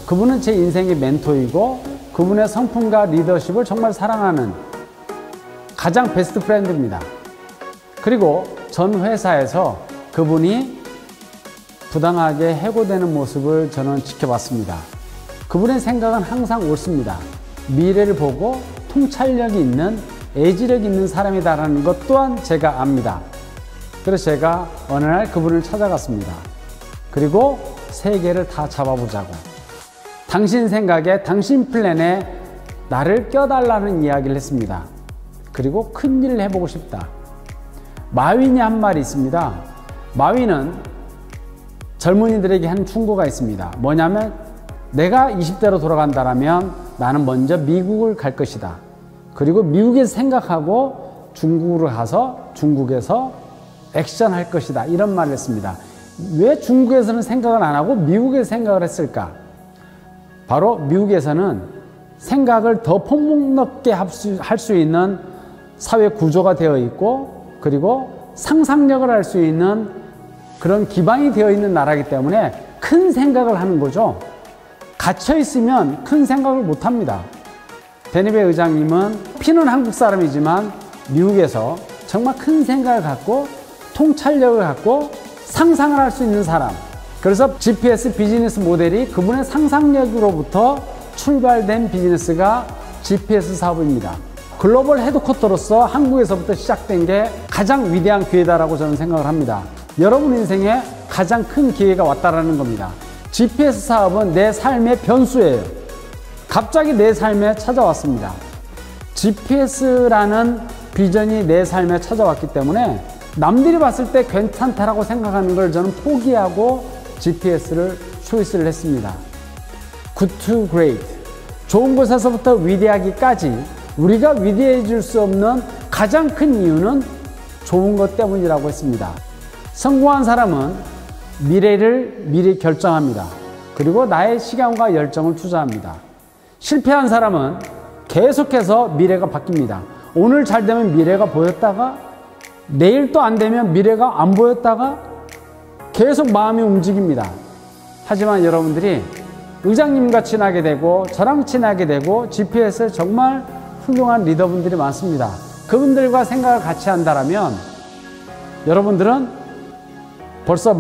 그분은 제 인생의 멘토이고 그분의 성품과 리더십을 정말 사랑하는 가장 베스트 프렌드입니다. 그리고 전 회사에서 그분이 부당하게 해고되는 모습을 저는 지켜봤습니다. 그분의 생각은 항상 옳습니다. 미래를 보고 통찰력이 있는 애지력 있는 사람이다라는 것 또한 제가 압니다. 그래서 제가 어느 날 그분을 찾아갔습니다. 그리고 세계를 다 잡아보자고. 당신 생각에 당신 플랜에 나를 껴달라는 이야기를 했습니다. 그리고 큰일을 해보고 싶다. 마윈이 한 말이 있습니다. 마윈은 젊은이들에게 한 충고가 있습니다. 뭐냐면 내가 20대로 돌아간다면 나는 먼저 미국을 갈 것이다. 그리고 미국에서 생각하고 중국으로 가서 중국에서 액션할 것이다. 이런 말을 했습니다. 왜 중국에서는 생각을 안 하고 미국에서 생각을 했을까? 바로 미국에서는 생각을 더 폭넓게 할 수 있는 사회 구조가 되어 있고 그리고 상상력을 할 수 있는 그런 기반이 되어 있는 나라이기 때문에 큰 생각을 하는 거죠. 갇혀 있으면 큰 생각을 못 합니다. 데니베 의장님은 피는 한국 사람이지만 미국에서 정말 큰 생각을 갖고 통찰력을 갖고 상상을 할 수 있는 사람. 그래서 GPS 비즈니스 모델이 그분의 상상력으로부터 출발된 비즈니스가 GPS 사업입니다. 글로벌 헤드쿼터로서 한국에서부터 시작된 게 가장 위대한 기회다라고 저는 생각을 합니다. 여러분 인생에 가장 큰 기회가 왔다라는 겁니다. GPS 사업은 내 삶의 변수예요. 갑자기 내 삶에 찾아왔습니다. GPS라는 비전이 내 삶에 찾아왔기 때문에 남들이 봤을 때 괜찮다라고 생각하는 걸 저는 포기하고 GPS를 초이스를 했습니다. Good to great. 좋은 곳에서부터 위대하기까지 우리가 위대해질 수 없는 가장 큰 이유는 좋은 것 때문이라고 했습니다. 성공한 사람은 미래를 미리 결정합니다. 그리고 나의 시간과 열정을 투자합니다. 실패한 사람은 계속해서 미래가 바뀝니다. 오늘 잘 되면 미래가 보였다가 내일 또 안 되면 미래가 안 보였다가 계속 마음이 움직입니다. 하지만 여러분들이 의장님과 친하게 되고 저랑 친하게 되고 GPS에 정말 훌륭한 리더분들이 많습니다. 그분들과 생각을 같이 한다면 여러분들은 벌써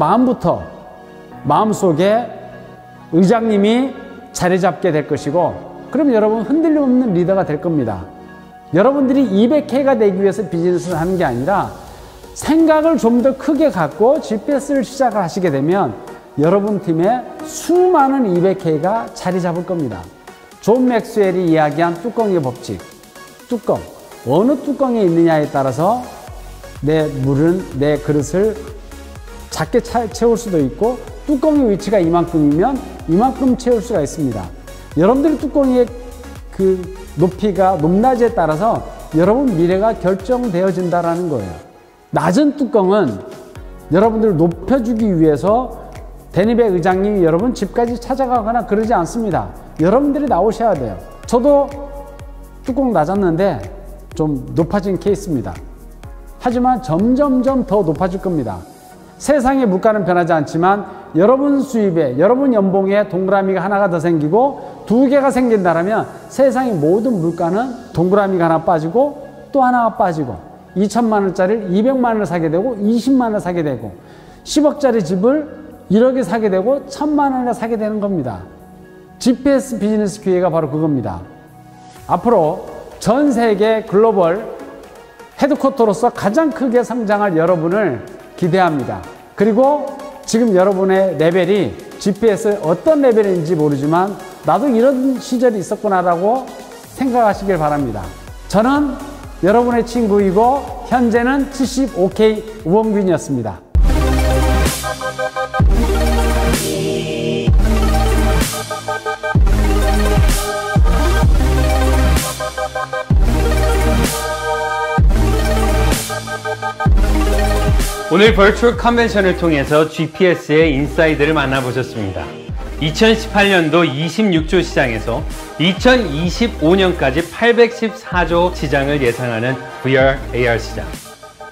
마음속에 의장님이 자리 잡게 될 것이고 그럼 여러분 흔들림 없는 리더가 될 겁니다. 여러분들이 200K가 되기 위해서 비즈니스를 하는 게 아니라 생각을 좀 더 크게 갖고 GPS를 시작을 하시게 되면 여러분 팀에 수많은 200K가 자리 잡을 겁니다. 존 맥스웰이 이야기한 뚜껑의 법칙. 뚜껑. 어느 뚜껑에 있느냐에 따라서 내 물은 내 그릇을 작게 채울 수도 있고 뚜껑의 위치가 이만큼이면 이만큼 채울 수가 있습니다. 여러분들의 뚜껑의 그 높이가 높낮이에 따라서 여러분 미래가 결정되어진다는 거예요. 낮은 뚜껑은 여러분들을 높여주기 위해서 데니백 의장님이 여러분 집까지 찾아가거나 그러지 않습니다. 여러분들이 나오셔야 돼요. 저도 뚜껑 낮았는데 좀 높아진 케이스입니다. 하지만 점점점 더 높아질 겁니다. 세상의 물가는 변하지 않지만 여러분 수입에, 여러분 연봉에 동그라미가 하나가 더 생기고 2개가 생긴다면 세상의 모든 물가는 동그라미가 하나 빠지고 또 하나가 빠지고 2천만 원짜리를 200만 원을 사게 되고 20만 원을 사게 되고 10억짜리 집을 1억에 사게 되고 1000만 원에 사게 되는 겁니다. GPS 비즈니스 기회가 바로 그겁니다. 앞으로 전 세계 글로벌 헤드쿼터로서 가장 크게 성장할 여러분을 기대합니다. 그리고 지금 여러분의 레벨이 GPS 어떤 레벨인지 모르지만 나도 이런 시절이 있었구나라고 생각하시길 바랍니다. 저는 여러분의 친구이고 현재는 75K 우원균이었습니다. 오늘 버추얼 컨벤션을 통해서 GPS의 인사이드를 만나보셨습니다. 2018년도 26조 시장에서 2025년까지 814조 시장을 예상하는 VR, AR 시장.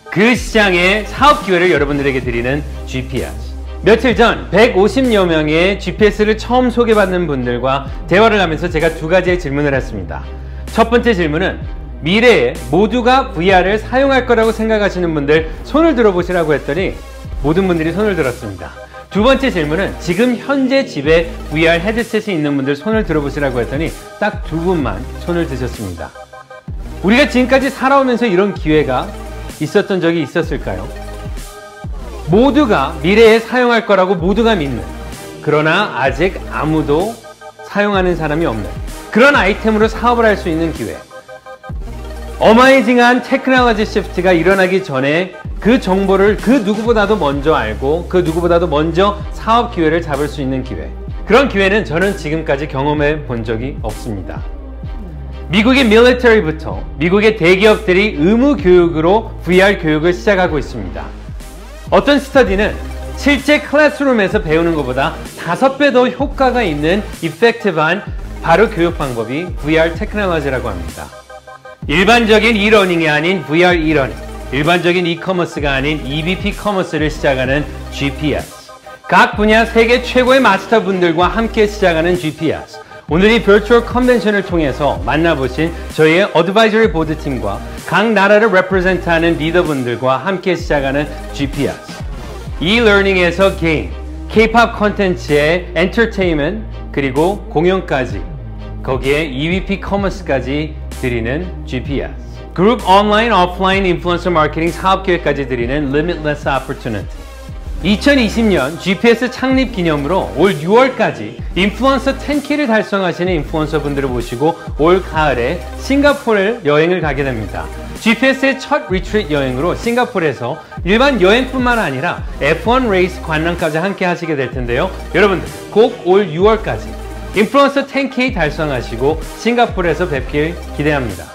그 시장의 사업 기회를 여러분들에게 드리는 GPS. 며칠 전 150여 명의 GPS를 처음 소개받는 분들과 대화를 하면서 제가 2가지의 질문을 했습니다. 첫 번째 질문은 미래에 모두가 VR을 사용할 거라고 생각하시는 분들 손을 들어보시라고 했더니 모든 분들이 손을 들었습니다. 두 번째 질문은 지금 현재 집에 VR 헤드셋이 있는 분들 손을 들어보시라고 했더니 딱 2분만 손을 드셨습니다. 우리가 지금까지 살아오면서 이런 기회가 있었던 적이 있었을까요? 모두가 미래에 사용할 거라고 모두가 믿는, 그러나 아직 아무도 사용하는 사람이 없는 그런 아이템으로 사업을 할 수 있는 기회. 어메이징한 테크놀로지 시프트가 일어나기 전에 그 정보를 그 누구보다도 먼저 알고 그 누구보다도 먼저 사업 기회를 잡을 수 있는 기회. 그런 기회는 저는 지금까지 경험해 본 적이 없습니다. 미국의 밀리터리부터 미국의 대기업들이 의무 교육으로 VR 교육을 시작하고 있습니다. 어떤 스터디는 실제 클래스룸에서 배우는 것보다 5배 더 효과가 있는 이펙티브한 바로 교육 방법이 VR 테크놀로지라고 합니다. 일반적인 e-러닝이 아닌 VR e-러닝, 일반적인 e-커머스가 아닌 EBP 커머스를 시작하는 GPS. 각 분야 세계 최고의 마스터분들과 함께 시작하는 GPS. 오늘 이 버추얼 컨벤션을 통해서 만나보신 저희의 어드바이저리 보드 팀과 각 나라를 레프레젠트하는 리더분들과 함께 시작하는 GPS. e-러닝에서 게임, K-POP 콘텐츠의 엔터테인먼트, 그리고 공연까지 거기에 EVP 커머스까지 드리는 GPS. 그룹 온라인, 오프라인 인플루언서 마케팅 사업 기회까지 드리는 Limitless Opportunity. 2020년 GPS 창립 기념으로 올 6월까지 인플루언서 10K를 달성하시는 인플루언서 분들을 모시고 올 가을에 싱가포르 여행을 가게 됩니다. GPS의 첫 리트리트 여행으로 싱가포르에서 일반 여행뿐만 아니라 F1 레이스 관람까지 함께 하시게 될 텐데요. 여러분들 꼭 올 6월까지 인플루언서 10K 달성하시고 싱가포르에서 뵙길 기대합니다.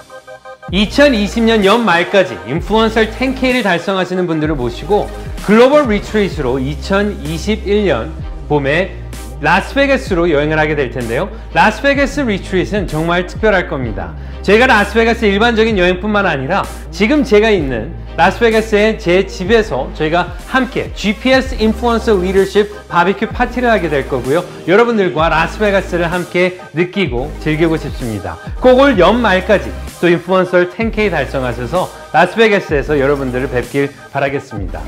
2020년 연말까지 인플루언서 10K를 달성하시는 분들을 모시고 글로벌 리트리트로 2021년 봄에 라스베가스로 여행을 하게 될 텐데요. 라스베가스 리트리트는 정말 특별할 겁니다. 저희가 라스베가스 일반적인 여행뿐만 아니라 지금 제가 있는 라스베가스의 제 집에서 저희가 함께 GPS 인플루언서 리더십 바비큐 파티를 하게 될 거고요. 여러분들과 라스베가스를 함께 느끼고 즐기고 싶습니다. 꼭 올 연말까지 또 인플루언서 10K 달성하셔서 라스베가스에서 여러분들을 뵙길 바라겠습니다.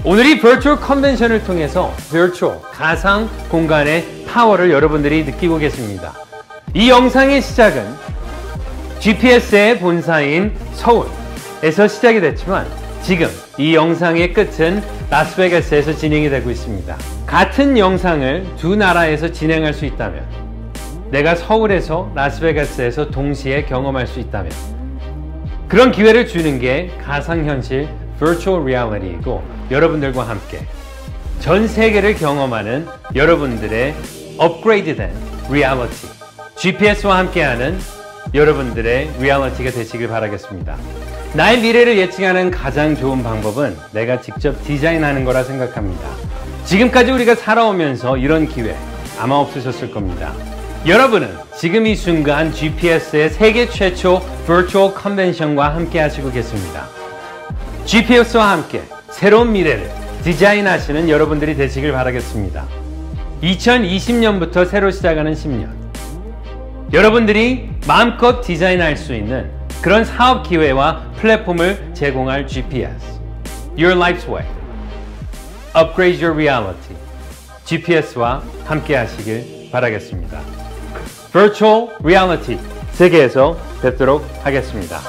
오늘 이 버추얼 컨벤션을 통해서 버추얼 가상 공간의 파워를 여러분들이 느끼고 계십니다. 이 영상의 시작은 GPS의 본사인 서울에서 시작이 됐지만 지금 이 영상의 끝은 라스베가스에서 진행이 되고 있습니다. 같은 영상을 두 나라에서 진행할 수 있다면, 내가 서울에서 라스베가스에서 동시에 경험할 수 있다면, 그런 기회를 주는 게 가상현실 Virtual Reality이고, 여러분들과 함께 전 세계를 경험하는 여러분들의 업그레이드된 리얼리티, GPS와 함께하는 여러분들의 리얼리티가 되시길 바라겠습니다. 나의 미래를 예측하는 가장 좋은 방법은 내가 직접 디자인하는 거라 생각합니다. 지금까지 우리가 살아오면서 이런 기회 아마 없으셨을 겁니다. 여러분은 지금 이 순간 GPS의 세계 최초 Virtual Convention과 함께 하시고 계십니다. GPS와 함께 새로운 미래를 디자인하시는 여러분들이 되시길 바라겠습니다. 2020년부터 새로 시작하는 10년, 여러분들이 마음껏 디자인할 수 있는 그런 사업 기회와 플랫폼을 제공할 GPS, Your Life's Way, Upgrade Your Reality, GPS와 함께 하시길 바라겠습니다. Virtual Reality 세계에서 뵙도록 하겠습니다.